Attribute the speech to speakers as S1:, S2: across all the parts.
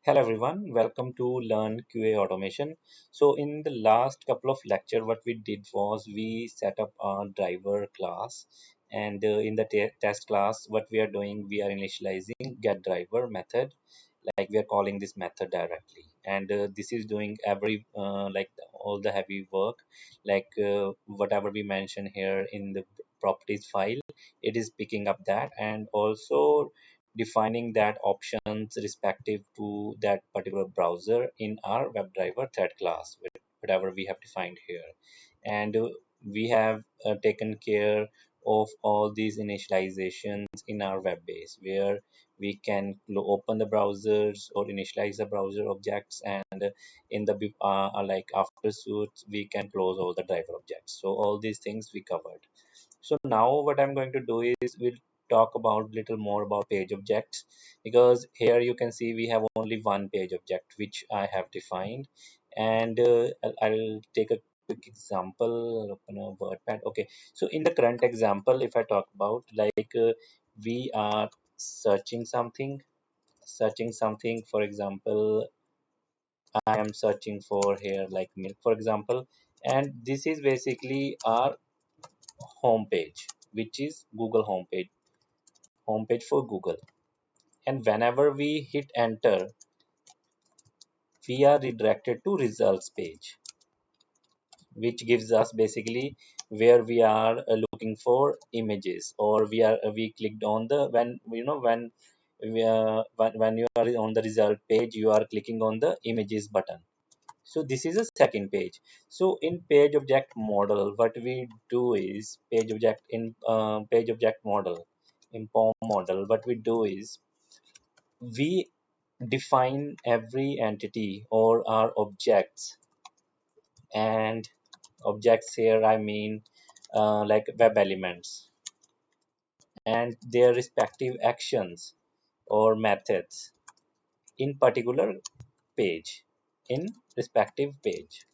S1: Hello everyone, welcome to Learn QA Automation. So in the last couple of lecture, what we did was we set up our driver class, and in the test class, what we are doing, we are initializing get driver method, like we are calling this method directly, and this is doing every like all the heavy work, like whatever we mention here in the properties file, it is picking up that and also defining that options respective to that particular browser in our WebDriver thread class, whatever we have defined here. And we have taken care of all these initializations in our web base, where we can open the browsers or initialize the browser objects, and in the like after suits we can close all the driver objects. So all these things we covered. So now what I'm going to do is we'll talk about little more about page objects, because here you can see we have only one page object which I have defined, and I'll take a quick example. I'll open a WordPad. Okay, so in the current example, if I talk about like we are searching something. For example, I am searching for here like milk, for example, and this is basically our homepage, which is Google homepage for Google. And whenever we hit enter, we are redirected to results page, which gives us basically where we are looking for images, or we clicked on the when when you are on the result page, you are clicking on the images button. So this is a second page. So in page object model, what we do is page object model in POM model, what we do is we define every entity or our objects, and objects here I mean like web elements and their respective actions or methods in particular page, in respective page.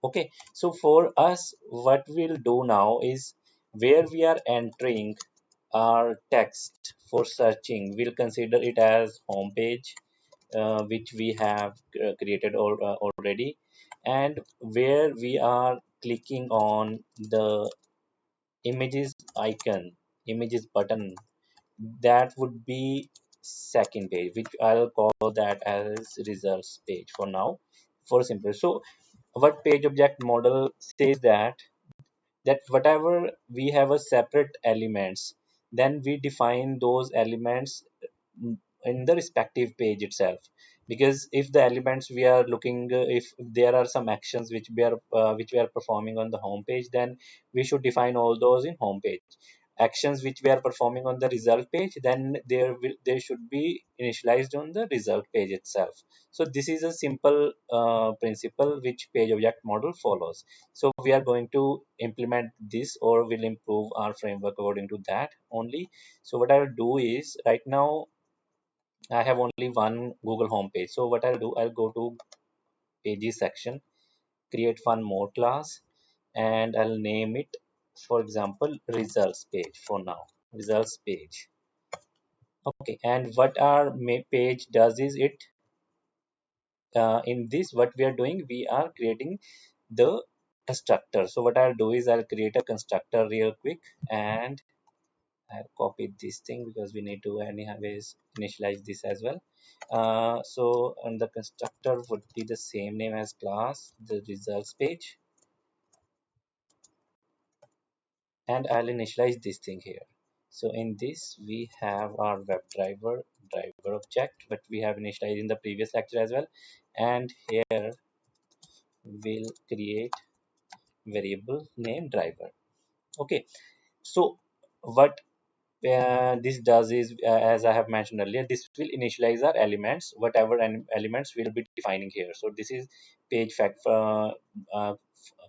S1: Okay, so for us, what we'll do now is where we are entering our text for searching, we'll consider it as home page, which we have created already, and where we are clicking on the images icon, images button, that would be second page, which I'll call that as results page for now, for simple. So what page object model says that whatever we have a separate elements, then we define those elements mm, in the respective page itself. Because if the elements we are looking, if there are some actions which we are performing on the home page, then we should define all those in home page. Actions which we are performing on the result page, then they should be initialized on the result page itself. So this is a simple principle which page object model follows. So we are going to implement this, or will improve our framework according to that only. So what I'll do is right now I have only one Google homepage. So what I'll do, I'll go to pages section, create one more class, and I'll name it, for example, results page for now. Results page. Okay, and what our page does is it in this what we are doing, we are creating the constructor. So what I'll do is I'll create a constructor real quick, and I've copied this thing because we need to anyways initialize this as well. So and the constructor would be the same name as class, the results page, and I'll initialize this thing here. So in this we have our driver object, but we have initialized in the previous lecture as well, and here we'll create variable name driver. Okay, so what this does is, as I have mentioned earlier, this will initialize our elements, whatever elements we'll be defining here. So this is page fact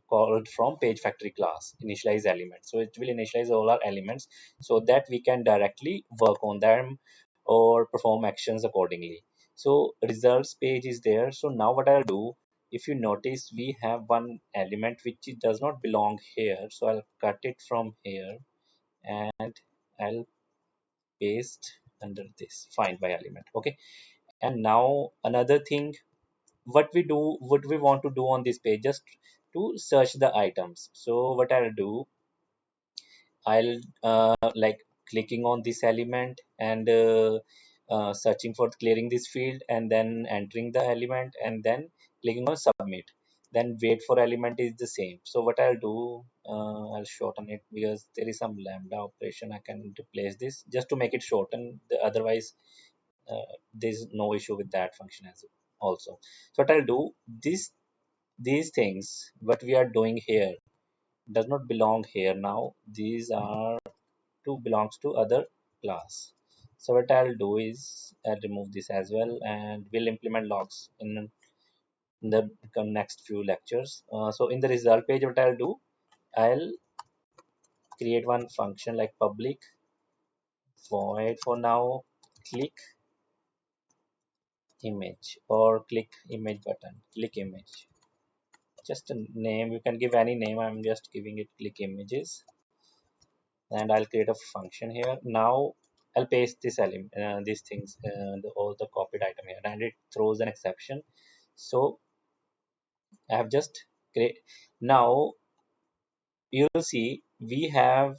S1: called from page factory class initialize elements. So it will initialize all our elements so that we can directly work on them or perform actions accordingly. So results page is there. So now what I'll do, if you notice, we have one element which does not belong here. So I'll cut it from here and I'll paste. under this find by element. Okay, and now another thing, what we want to do on this page, just to search the items. So what I'll do, I'll like clicking on this element and searching for clearing this field and then entering the element and then clicking on submit. Then wait for element is the same. So what I'll do, I'll shorten it because there is some lambda operation. I can replace this just to make it shorten. Otherwise, there's no issue with that function as also. So what I'll do, these things what we are doing here does not belong here now. These are to belongs to other class. So what I'll do is I'll remove this as well and we'll implement logs in the next few lectures. So in the result page, what I'll do, I'll create one function like public void for now click image or click image button, click image. Just a name, you can give any name. I'm just giving it click images and I'll create a function here. Now I'll paste this element, these things, all the copied item here, and it throws an exception. So I have just create. Now you'll see we have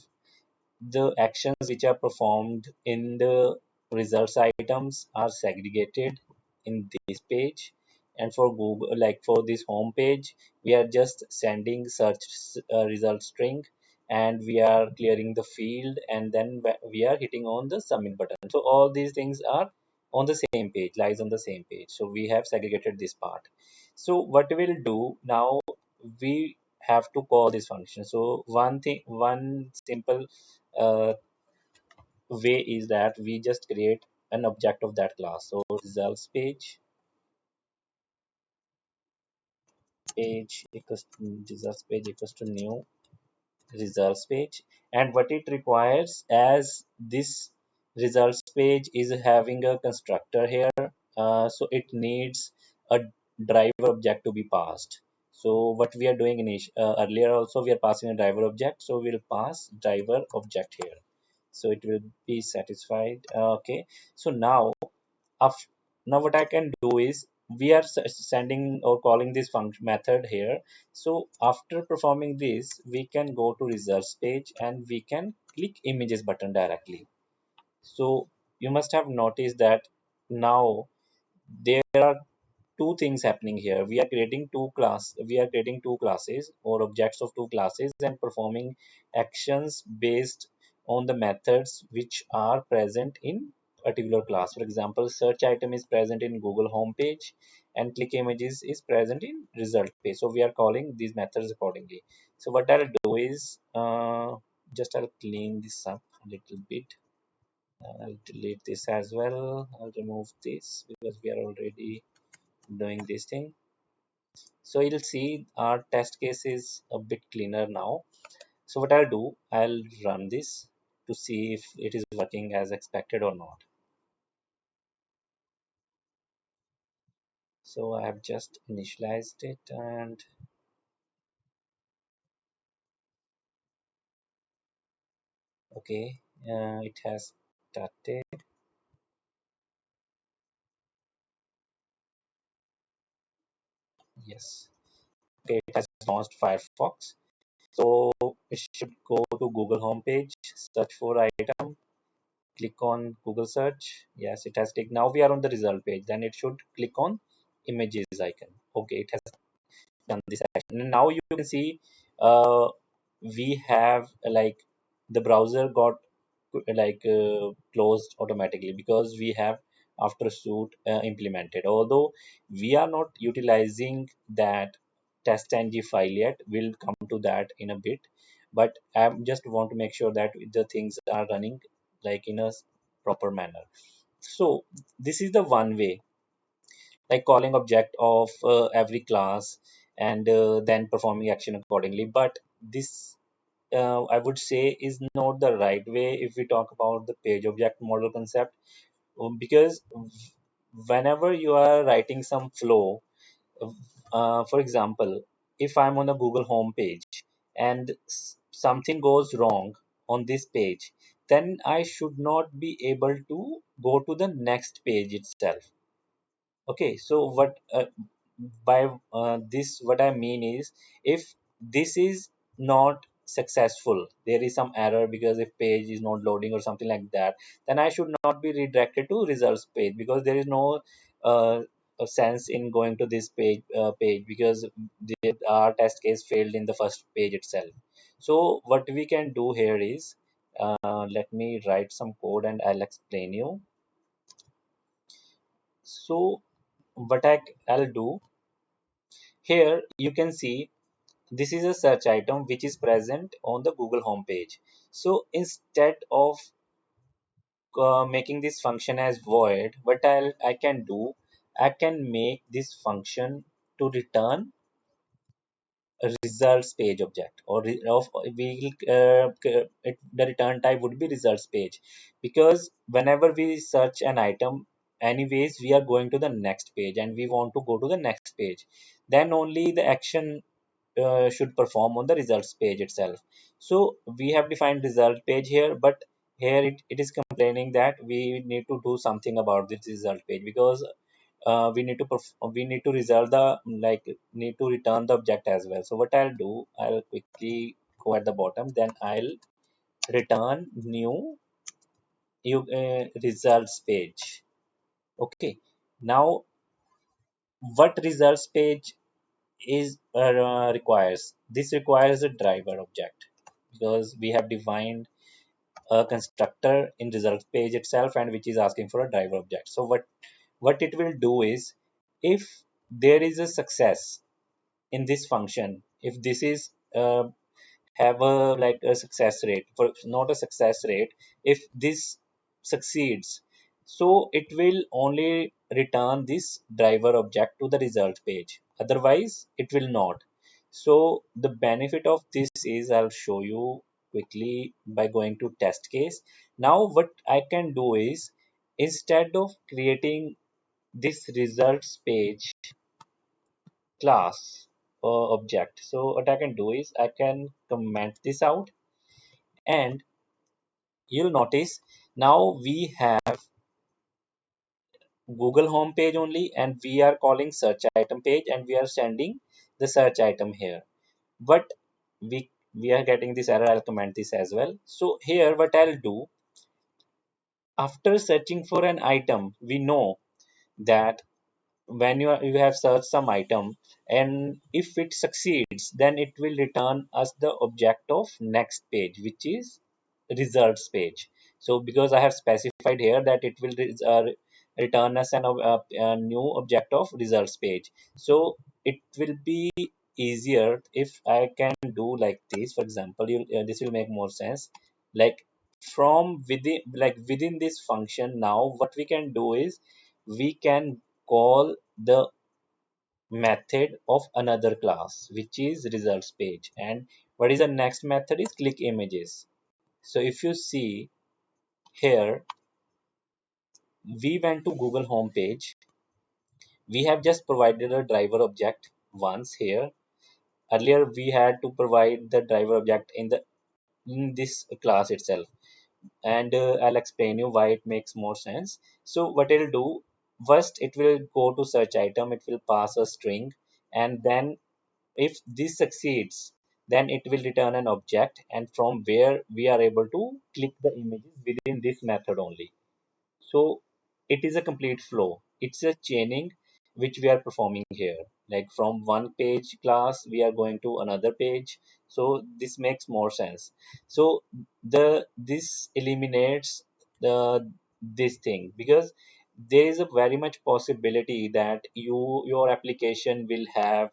S1: the actions which are performed in the results items are segregated in this page, and for Google, like for this home page, we are just sending search result string and we are clearing the field and then we are hitting on the submit button. So all these things are on the same page, lies on the same page. So we have segregated this part. So what we'll do now, we have to call this function. So one simple uh, way is that we just create an object of that class. So results page equals to results page equals to new results page, and what it requires, as this results page is having a constructor here, so it needs a driver object to be passed. So what we are doing in earlier also we are passing a driver object, so we'll pass driver object here, so it will be satisfied. Okay, so now af- now what I can do is we are sending or calling this function method here. So after performing this, we can go to results page and we can click images button directly. So you must have noticed that now there are two things happening here. We are creating two classes or objects of two classes and performing actions based on the methods which are present in particular class. For example, search item is present in Google homepage and click images is present in result page. So we are calling these methods accordingly. So what I'll do is just I'll clean this up a little bit. I'll delete this as well. I'll remove this because we are already doing this thing. So you'll see our test case is a bit cleaner now. So what I'll do, I'll run this to see if it is working as expected or not. So I have just initialized it and okay, it has started. Yes, okay, it has launched Firefox. So it should go to Google homepage, search for item, click on Google search. Yes, it has taken. Now we are on the result page. Then it should click on images icon. Okay, it has done this action. And now you can see we have like the browser got closed automatically because we have after suit implemented. Although we are not utilizing that test ng file yet, we'll come to that in a bit. But I just want to make sure that the things are running like in a proper manner. So this is the one way, like calling object of every class and then performing action accordingly. But this I would say is not the right way if we talk about the page object model concept, because whenever you are writing some flow, for example, if I'm on a Google home page and something goes wrong on this page, then I should not be able to go to the next page itself. Okay, so by this what I mean is, if this is not successful, there is some error because if page is not loading or something like that, then I should not be redirected to results page, because there is no uh, a sense in going to this page because our test case failed in the first page itself. So what we can do here is, let me write some code and I'll explain you. So what I'll do here, you can see this is a search item which is present on the Google homepage. So instead of making this function as void, what I can do, I can make this function to return a results page object, or we will the return type would be results page, because whenever we search an item, anyways we are going to the next page and we want to go to the next page, then only the action should perform on the results page itself. So we have defined result page here, but here it is complaining that we need to do something about this result page, because we need to resolve the, like, need to return the object as well. So what I'll do, I'll quickly go at the bottom, then I'll return new results page. Okay, now what results page is requires, this requires a driver object, because we have defined a constructor in results page itself and which is asking for a driver object. So what it will do is, if there is a success in this function, if this is have a, like, a success rate, for not a success rate, if this succeeds, so it will only return this driver object to the result page, otherwise it will not. So the benefit of this is, I'll show you quickly by going to test case. Now what I can do is, instead of creating this results page class or object, so what I can do is I can comment this out, and you'll notice now we have Google home page only, and we are calling search item page, and we are sending the search item here. But we are getting this error. I'll comment this as well. So here what I'll do, after searching for an item, we know that when you have searched some item, and if it succeeds, then it will return us the object of next page, which is results page. So because I have specified here that it will return us a new object of results page, so it will be easier if I can do like this. For example, this will make more sense, like from within, like within this function. Now what we can do is, we can call the method of another class, which is results page. And what is the next method is click images. So if you see here, we went to Google home page, we have just provided a driver object once here. Earlier we had to provide the driver object in this class itself, and I'll explain you why it makes more sense. So what it'll do, first it will go to search item, it will pass a string, and then if this succeeds, then it will return an object, and from where we are able to click the images within this method only. So it is a complete flow. It's a chaining which we are performing here. Like from one page class, we are going to another page. So this makes more sense. So this eliminates this thing, because there is a very much possibility that your application will have,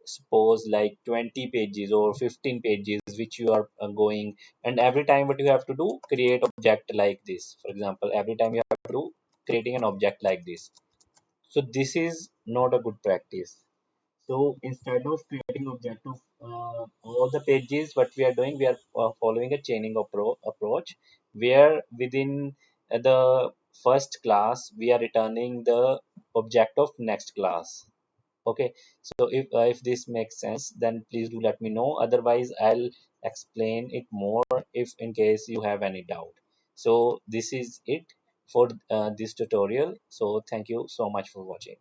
S1: suppose, like 20 pages or 15 pages which you are going, and every time what you have to do, create object like this. For example, every time you have to do creating an object like this. So this is not a good practice. So instead of creating object of all the pages, what we are doing, we are following a chaining approach, where within the first class we are returning the object of next class. Okay, so if this makes sense, then please do let me know. Otherwise, I'll explain it more if in case you have any doubt. So this is it for this tutorial. So thank you so much for watching.